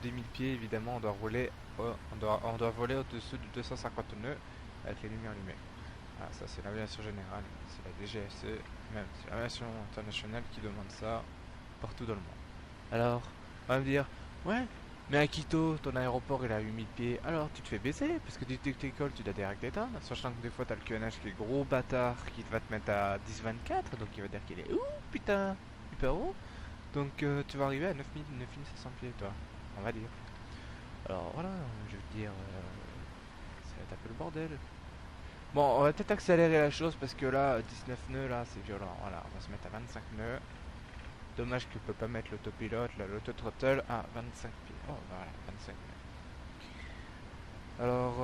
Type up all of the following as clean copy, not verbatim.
Des 1000 pieds, évidemment, on doit rouler, on doit voler au-dessus de 250 nœuds avec les lumières allumées. Voilà, ça c'est l'aviation générale, c'est la DGSE, même c'est l'aviation internationale qui demande ça partout dans le monde. Alors, on va me dire, ouais, mais à Quito, ton aéroport il a 8000 pieds, alors tu te fais baisser, parce que tu t'écoles, tu dois direct éteindre, sachant que des fois t'as le QNH qui est gros bâtard qui va te mettre à 10-24, donc il va dire qu'il est où, putain, hyper haut, donc tu vas arriver à 9000, 9500 pieds, toi, on va dire. Alors voilà, je veux dire, ça va être un peu le bordel. Bon, on va peut-être accélérer la chose parce que là, 19 nœuds, là, c'est violent. Voilà, on va se mettre à 25 nœuds. Dommage que je peux pas mettre l'autopilote, l'auto-throttle à 25 pieds. Oh, voilà, 25 nœuds. Alors,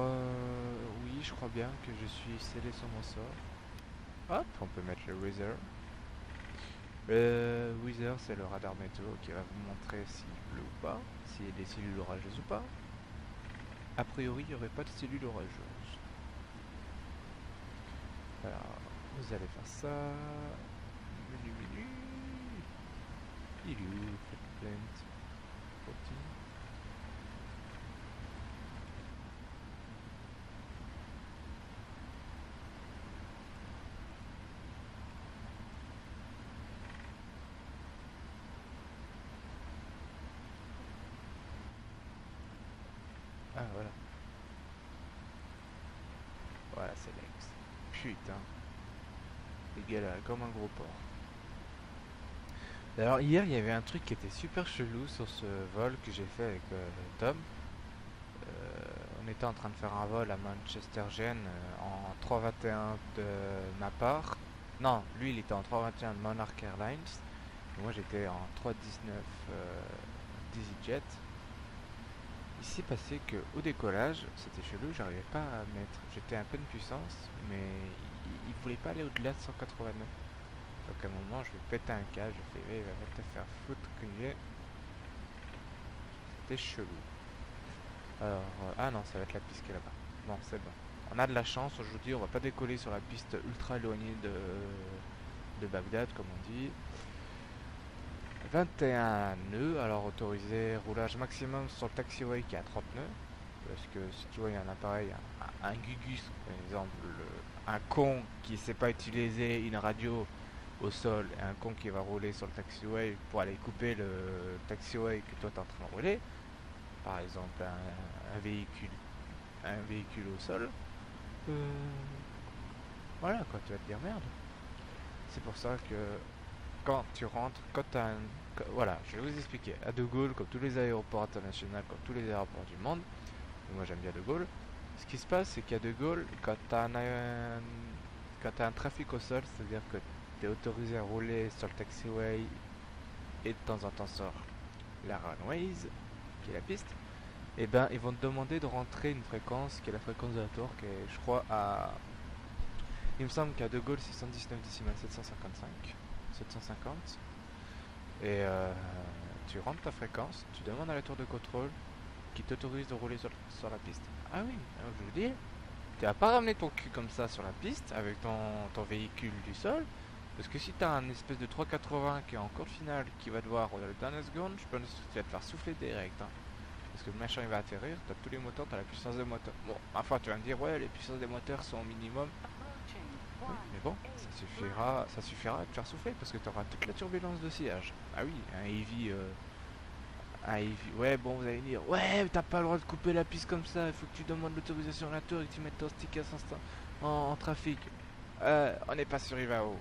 oui, je crois bien que je suis scellé sur mon sort. Hop, on peut mettre le Weather. Le Weather, c'est le radar météo qui va vous montrer s'il pleut ou pas, s'il y a des cellules orageuses ou pas. A priori, il n'y aurait pas de cellules orageuses. Alors, vous allez faire ça. Menu, menu. Il est où, Footprint? Photo. Ah, voilà. Voilà, c'est l'ex. Putain. Les gars là, comme un gros porc. Alors, hier, il y avait un truc qui était super chelou sur ce vol que j'ai fait avec Tom. On était en train de faire un vol à Manchester Gênes en 321 de ma part. Non, lui il était en 321 de Monarch Airlines. Et moi j'étais en 319 EasyJet. Il s'est passé que au décollage, c'était chelou, j'arrivais pas à mettre. J'étais à pleine puissance, mais il voulait pas aller au-delà de 189. Donc à un moment, je lui pétais un câble, je fais, va te faire foutre, que c'était chelou. Alors, ah non, ça va être la piste qui est là-bas. Bon, c'est bon. On a de la chance aujourd'hui, on va pas décoller sur la piste ultra éloignée de Bagdad, comme on dit. 21 nœuds, alors autorisé roulage maximum sur le taxiway qui est à 30 nœuds. Parce que si tu vois, il y a un appareil, un gugus, par exemple, un con qui ne sait pas utiliser une radio au sol et un con qui va rouler sur le taxiway pour aller couper le taxiway que toi tu es en train de rouler, par exemple un véhicule au sol, euh, voilà quoi, tu vas te dire merde. C'est pour ça que quand tu rentres, quand tu as un... Voilà, je vais vous expliquer. À De Gaulle, comme tous les aéroports internationaux, comme tous les aéroports du monde, moi j'aime bien De Gaulle, ce qui se passe, c'est qu'à De Gaulle, quand tu as quand tu as un trafic au sol, c'est-à-dire que tu es autorisé à rouler sur le taxiway et de temps en temps sur la runways, qui est la piste, et ben ils vont te demander de rentrer une fréquence qui est la fréquence de la tour, qui est, je crois, à... Il me semble qu'à De Gaulle, c'est 119 décimales 755, 750. Et tu rentres ta fréquence, tu demandes à la tour de contrôle qui t'autorise de rouler sur la piste. Ah oui, je vous dis, tu vas pas ramener ton cul comme ça sur la piste avec ton véhicule du sol. Parce que si t'as un espèce de 380 qui est en course finale qui va devoir rouler dans la seconde, je pense que tu vas te faire souffler direct. Hein. Parce que le machin il va atterrir, t'as tous les moteurs, t'as la puissance des moteurs. Bon, enfin tu vas me dire, ouais, les puissances des moteurs sont au minimum. Oui, mais bon, ça suffira à te faire souffler parce que tu auras toute la turbulence de sillage. Ah oui, un heavy, ouais, bon, vous allez dire, ouais, t'as pas le droit de couper la piste comme ça, il faut que tu demandes l'autorisation à la tour et que tu mettes ton stick à en trafic. On n'est pas sur Ivao.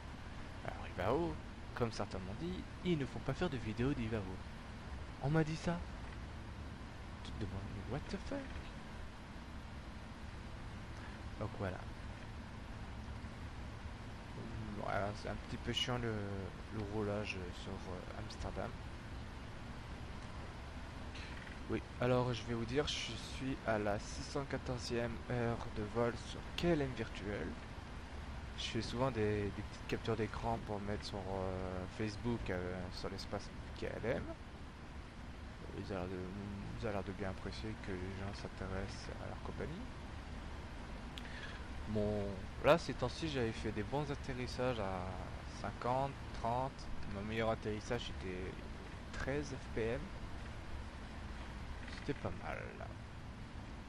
Alors, Ivao, comme certains m'ont dit, ils ne font pas faire de vidéos d'Ivao. On m'a dit ça. Tu te demandes, mais what the fuck? Donc voilà. Voilà, c'est un petit peu chiant le roulage sur Amsterdam. Oui, alors je vais vous dire, je suis à la 614e heure de vol sur KLM virtuel. Je fais souvent des petites captures d'écran pour mettre sur Facebook sur l'espace KLM. Ils ont l'air de bien apprécier que les gens s'intéressent à leur compagnie. Bon, là ces temps-ci j'avais fait des bons atterrissages à 50, 30. Mon meilleur atterrissage était 13 fpm. C'est pas mal.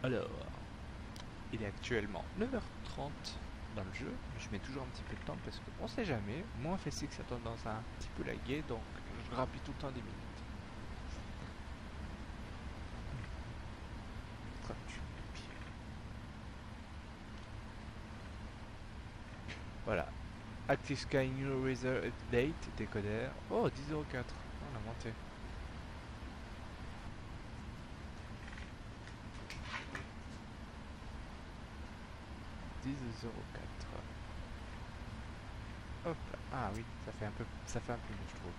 Alors, il est actuellement 9h30 dans le jeu. Je mets toujours un petit peu de temps parce qu'on sait jamais. Moi, FSX a tendance à un petit peu laguer, donc je grappille tout le temps des minutes. 38 pieds. Voilà. Active Sky New Weather Update, décodeur. Oh, 10,04 €. On a monté. €10,04. Hop. Ah oui, ça fait un peu mieux, je trouve.